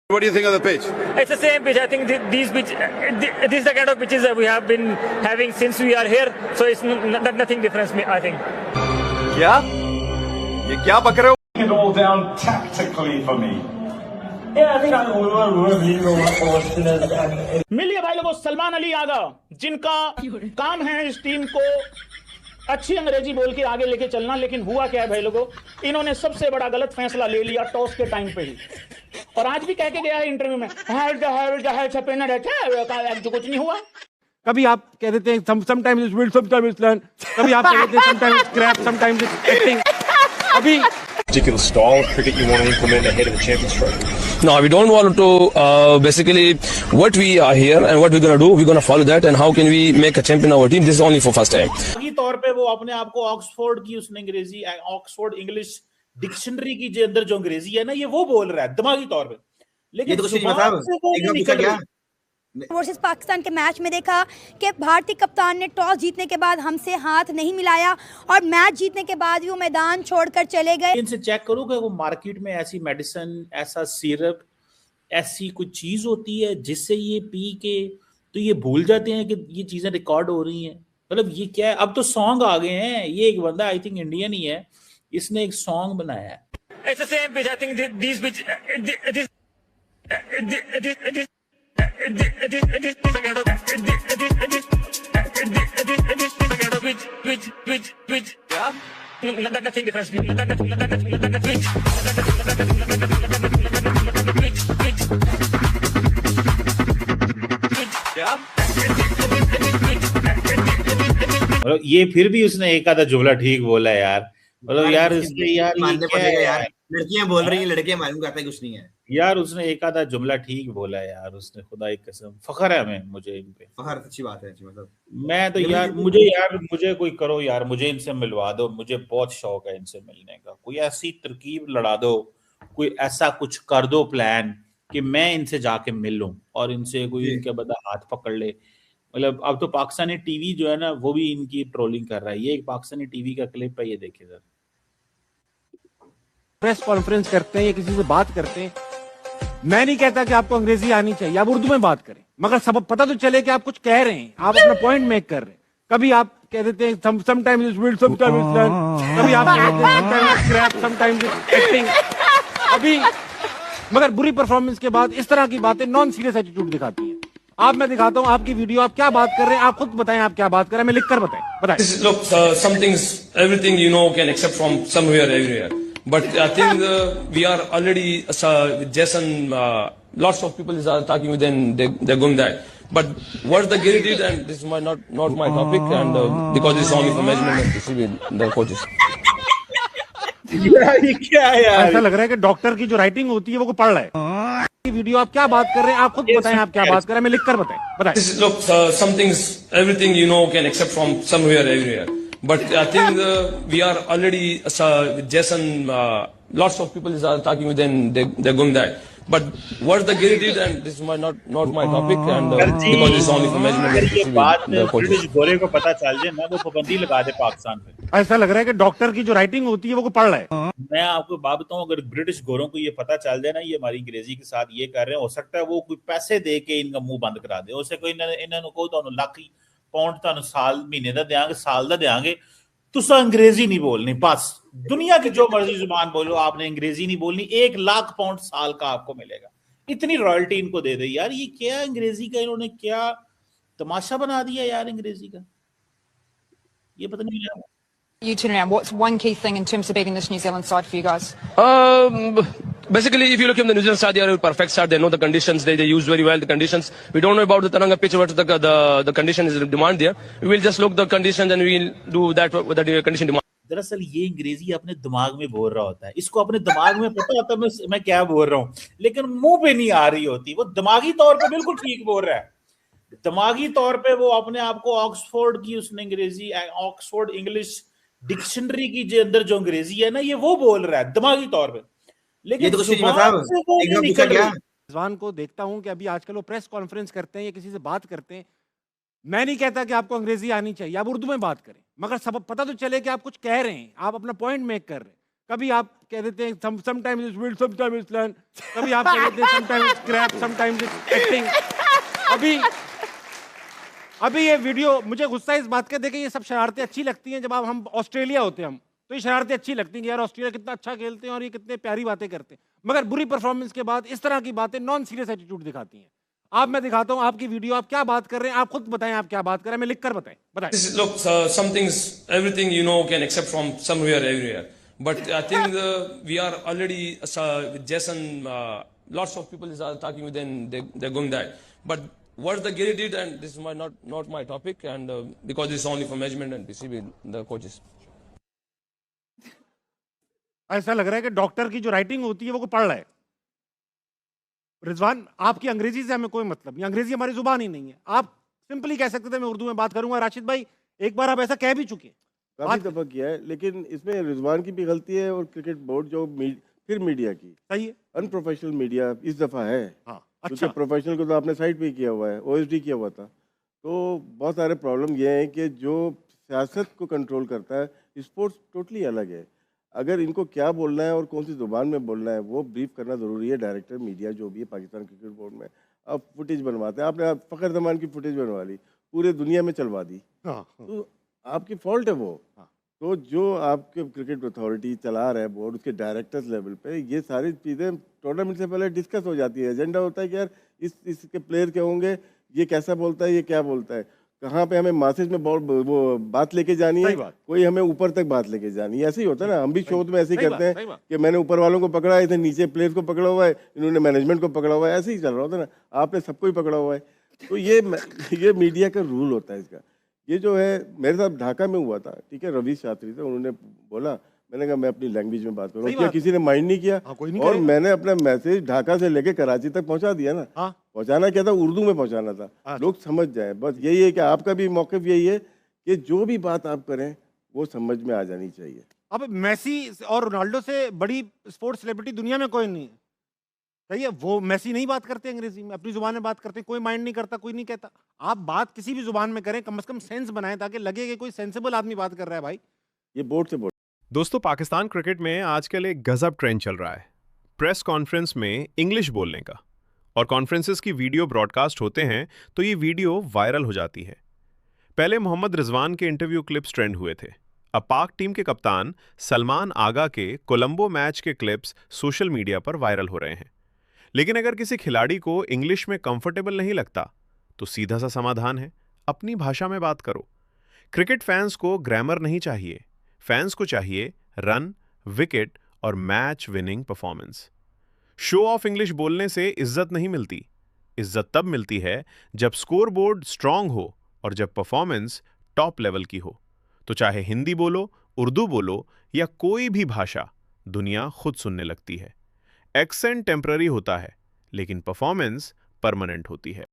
What do you think of the pitch? It's the same pitch. I think these pitch, this is the kind of pitches that we have been having since we are here. So it's nothing different, I think. क्या? ये क्या बक रहे हो? It all down tactically for me. Yeah, I think मिलिए भाई लोगों सलमान अली यादव, जिनका काम है इस टीम को अच्छी अंग्रेजी बोल के आगे लेके चलना। लेकिन हुआ क्या है भाई लोगों, इन्होंने सबसे बड़ा गलत फैसला ले लिया टॉस के टाइम पे ही। और आज भी कह के गया है इंटरव्यू में, कुछ नहीं हुआ। कभी आप कह देते हैं sometimes it's will, sometimes it's learn, कभी आप कह देते हैं sometimes it's scrap, sometimes it's acting। अभी particular style of cricket you want to implement ahead of the Champions Trophy? No, we don't want to. Basically, what we are here and what we're going to do, we're going to follow that. And how can we make a champion of our team? This is only for first time. की तौर पे वो अपने आप को Oxford की उसने अंग्रेजी, ऑक्सफोर्ड इंग्लिश डिक्शनरी की जो अंदर जो अंग्रेजी है ना, ये वो बोल रहा है दिमागी तौर पे। लेकिन ये तो कुछ नहीं पता निकल गया। वर्सेस पाकिस्तान के मैच में देखा कि भारतीय कप्तान ने टॉस जीतने के बाद हमसे हाथ नहीं मिलाया और मैच जीतने के बाद भी वो मैदान छोड़कर चले गए। इनसे चेक करो कि वो मार्केट में ऐसी मेडिसिन, ऐसा सिरप, ऐसी कुछ चीज होती है जिससे ये पी के तो ये भूल जाते हैं कि ये चीजें रिकॉर्ड हो रही हैं। मतलब ये क्या है, अब तो सॉन्ग आ गए हैं। ये एक बंदा आई थिंक इंडियन ही है, इसने एक सॉन्ग बनाया है। It's the same pitch. I think these pitch, nothing different. मतलब ये फिर भी उसने एक आधा जुमला ठीक बोला है यार। मतलब यार इसलिए यार मानने पड़ेगा यार, लड़कियां बोल रही हैं, लड़कियां मालूम करता है कुछ नहीं है यार। उसने एक आधा जुमला ठीक बोला है यार उसने, खुदा की कसम। फखर है हमें, मुझे इन पे फखर। अच्छी बात है, मतलब मैं तो यार मुझे कोई करो यार, मुझे इनसे मिलवा दो। मुझे बहुत शौक है इनसे मिलने का। कोई ऐसी तरकीब लड़ा दो, कोई ऐसा कुछ कर दो प्लान कि मैं इनसे जाके मिल लूं और इनसे कोई इनके बंदा हाथ पकड़ ले। मतलब अब तो पाकिस्तानी टीवी जो है ना, वो भी इनकी ट्रोलिंग कर रहा है। ये एक पाकिस्तानी टीवी का क्लिप है, ये देखिए सर। प्रेस कॉन्फ्रेंस करते हैं या किसी से बात करते हैं, मैं नहीं कहता कि आपको अंग्रेजी आनी चाहिए, आप उर्दू में बात करें, मगर सब पता तो चले कि आप कुछ कह रहे हैं, आप अपना पॉइंट मेक कर रहे हैं। कभी आप कह देते हैं sometimes it's will, sometimes it's learn, कभी आप कह देते हैं sometimes it's scrap, sometimes it's acting। अभी मगर बुरी परफॉर्मेंस के बाद इस तरह की बातें नॉन सीरियस एटीट्यूड दिखाती हैं। आप मैं दिखाता हूं आपकी वीडियो, आप क्या बात कर रहे हैं, आप खुद बताएं आप क्या बात कर रहे हैं, मैं लिखकर बताएं। Look, some things, everything you know can accept from somewhere, everywhere. But I think we are already with Jason. Lots of people are talking with them. They're going that. But what the Giri did, and this is not my topic, and because it's only for measurement, and this will be the coaches. ये क्या है यार? ऐसा लग रहा है कि doctor की जो राइटिंग होती है वो पढ़ रहा है। वीडियो आप क्या बात कर रहे हैं, आप खुद बताएं आप क्या बात कर रहे हैं, मैं लिखकर बताएं। Look, some things, everything you know can accept from somewhere, everywhere. But I think we are already with Jason. Lots of people are talking with them. They're going that. But what the Giri did, and this is not my topic, and because it's only for measurement, and this will be the coaches. British गोरे को पता चल जाए ना, वो पाबंदी लगा दे पाकिस्तान पे। ऐसा लग रहा है कि डॉक्टर की जो राइटिंग होती है वो पढ़ रहा है। मैं आपको बात बताऊं, अगर ब्रिटिश गोरों को ये पता चल जाए ना, ये हमारी अंग्रेजी के साथ ये कर रहे हैं, हो सकता है वो कोई पैसे दे के इनका मुंह बंद करा दे। उसे कोई इन्होंने को तो लाख पाउंड तो साल महीने का देंगे, साल का देंगे, तुसा अंग्रेजी नहीं बोलनी। बस दुनिया की जो मर्जी जुबान बोलो, आपने अंग्रेजी नहीं बोलनी। 1 लाख पाउंड साल का आपको मिलेगा। इतनी रॉयल्टी इनको दे दे यार। ये क्या अंग्रेजी का इन्होंने क्या तमाशा बना दिया यार अंग्रेजी का, ये पता नहीं यार। You turn around. What's one key thing in terms of beating this New Zealand side for you guys? Basically, if you look at the New Zealand side, they are a perfect side. They know the conditions. They use very well the conditions. We don't know about the Taranga pitch, what the condition is demand there. We will just look the conditions and we will do that what the condition demand. दरअसल ये अंग्रेजी अपने दिमाग में बोल रहा होता है। इसको अपने दिमाग में पता होता है मैं क्या बोल रहा हूँ, लेकिन मुंह पे नहीं आ रही होती। वो दिमागी तौर पे बिल्कुल ठीक बोल रहा है। दिमागी तौर पे वो अपने आप को ऑक्सफोर्ड की उसने अंग्रेजी, ऑक्सफोर्ड इंग्लिश डिक्शनरी की जो अंदर जो अंग्रेजी है ना, ये वो बोल रहा है दिमागी तौर पे। लेकिन ये तो कुछ नहीं पता निकल गया। रिजवान को देखता हूं कि अभी आजकल वो प्रेस कॉन्फ्रेंस करते हैं या किसी से बात करते हैं, मैं नहीं कहता कि आपको अंग्रेजी आनी चाहिए, आप उर्दू में बात करें, मगर सब पता तो चले कि आप कुछ कह रहे हैं, आप अपना पॉइंट मेक कर रहे हैं। कभी आप कह देते हैं sometimes it's will, sometimes it's learn, कभी आप कह देते हैं sometimes it's crap, sometimes it's acting। अभी ये वीडियो, मुझे गुस्सा इस बात का, देखिए ये सब शरारतें अच्छी लगती हैं जब हम ऑस्ट्रेलिया होते हैं, हम तो ये शरारतें अच्छी लगती हैं कि यार ऑस्ट्रेलिया कितना अच्छा खेलते हैं और ये कितने प्यारी बातें करते हैं, मगर बुरी परफॉर्मेंस के बाद इस तरह की बातें नॉन सीरियस एटीट्यूड दिखाती हैं। आप, मैं दिखाता हूं आपकी वीडियो, आप क्या बात कर रहे हैं, आप खुद बताएं आप क्या बात कर रहे हैं, मैं लिख कर बताएं। Look, some things, everything you know can accept from somewhere, everywhere. But I think we are already with Jason. Lots of people are talking with them. They're going that. But what the Gary did, and this is not my topic, and because it's only for management and PCB, the coaches. ऐसा लग रहा है कि doctor की जो writing होती है वो को पढ़ रहा है। रिजवान, आपकी अंग्रेजी से हमें कोई मतलब नहीं, अंग्रेजी हमारी जुबान ही नहीं है। आप सिंपली कह सकते थे मैं उर्दू में बात करूंगा। राशिद भाई, एक बार आप ऐसा कह भी चुके, काफी दफा किया है, लेकिन इसमें रिजवान की भी गलती है और क्रिकेट बोर्ड जो फिर मीडिया की। सही है, अनप्रोफेशनल मीडिया इस दफा है। हाँ, क्योंकि अच्छा, प्रोफेशनल को तो आपने साइड पे किया हुआ है, OSD किया हुआ था। तो बहुत सारे प्रॉब्लम ये हैं कि जो सियासत को कंट्रोल करता है, स्पोर्ट्स टोटली अलग है। अगर इनको क्या बोलना है और कौन सी जुबान में बोलना है वो ब्रीफ करना ज़रूरी है। डायरेक्टर मीडिया जो भी है पाकिस्तान क्रिकेट बोर्ड में, अब फुटेज बनवाते हैं, आपने फ़खर जमान की फुटेज बनवा ली, पूरे दुनिया में चलवा दी, तो आपकी फॉल्ट है वो। तो जो आपके क्रिकेट अथॉरिटी चला रहा है बोर्ड, उसके डायरेक्टर्स लेवल पे ये सारी चीज़ें टूर्नामेंट से पहले डिस्कस हो जाती है। एजेंडा होता है कि यार इसके प्लेयर क्या होंगे, ये कैसा बोलता है, ये क्या बोलता है, कहाँ पे हमें मैसेज में वो बात लेके जानी है, कोई हमें ऊपर तक बात लेके जानी है। ऐसे ही होता है ना, हम भी शो में ऐसे ही करते हैं कि मैंने ऊपर वालों को पकड़ा है, इधर नीचे प्लेयर्स को पकड़ा हुआ है, इन्होंने मैनेजमेंट को पकड़ा हुआ है, ऐसे ही चल रहा होता है ना, आपने सबको ही पकड़ा हुआ है। तो ये मीडिया का रूल होता है इसका। ये जो है मेरे साथ ढाका में हुआ था, ठीक है, रवि शास्त्री थे, उन्होंने बोला, मैंने कहा मैं अपनी लैंग्वेज में बात करूँ, क्या किसी ने माइंड नहीं किया? और मैंने अपना मैसेज ढाका से लेके कराची तक पहुंचा दिया ना। पहुंचाना क्या था, उर्दू में पहुंचाना था, लोग समझ जाए। बस यही है कि आपका भी मौक़िफ़ यही है कि जो भी बात आप करें वो समझ में आ जानी चाहिए। अब मेसी और रोनाल्डो से बड़ी स्पोर्ट्स सेलिब्रिटी दुनिया में कोई नहीं है, सही है। वो मेसी नहीं बात करते अंग्रेजी में, अपनी जुबान में बात करते हैं, कोई माइंड नहीं करता, कोई नहीं कहता। आप बात किसी भी जुबान में करें, कम से कम सेंस बनाएं ताकि लगे कि कोई सेंसिबल आदमी बात कर रहा है। भाई ये बोर्ड से बोर्ड। दोस्तों, पाकिस्तान क्रिकेट में आजकल एक गजब ट्रेंड चल रहा है प्रेस कॉन्फ्रेंस में इंग्लिश बोलने का। और कॉन्फ्रेंसेस की वीडियो ब्रॉडकास्ट होते हैं तो ये वीडियो वायरल हो जाती है। पहले मोहम्मद रिजवान के इंटरव्यू क्लिप्स ट्रेंड हुए थे, अब पाक टीम के कप्तान सलमान आगा के कोलंबो मैच के क्लिप्स सोशल मीडिया पर वायरल हो रहे हैं। लेकिन अगर किसी खिलाड़ी को इंग्लिश में कंफर्टेबल नहीं लगता तो सीधा सा समाधान है, अपनी भाषा में बात करो। क्रिकेट फैंस को ग्रामर नहीं चाहिए, फैंस को चाहिए रन, विकेट और match winning performance. Show off English बोलने से इज्जत नहीं मिलती, इज्जत तब मिलती है जब स्कोर बोर्ड स्ट्रांग हो और जब परफॉर्मेंस टॉप लेवल की हो। तो चाहे हिंदी बोलो, उर्दू बोलो या कोई भी भाषा, दुनिया खुद सुनने लगती है। एक्सेंट टेम्पररी होता है लेकिन परफॉर्मेंस परमानेंट होती है।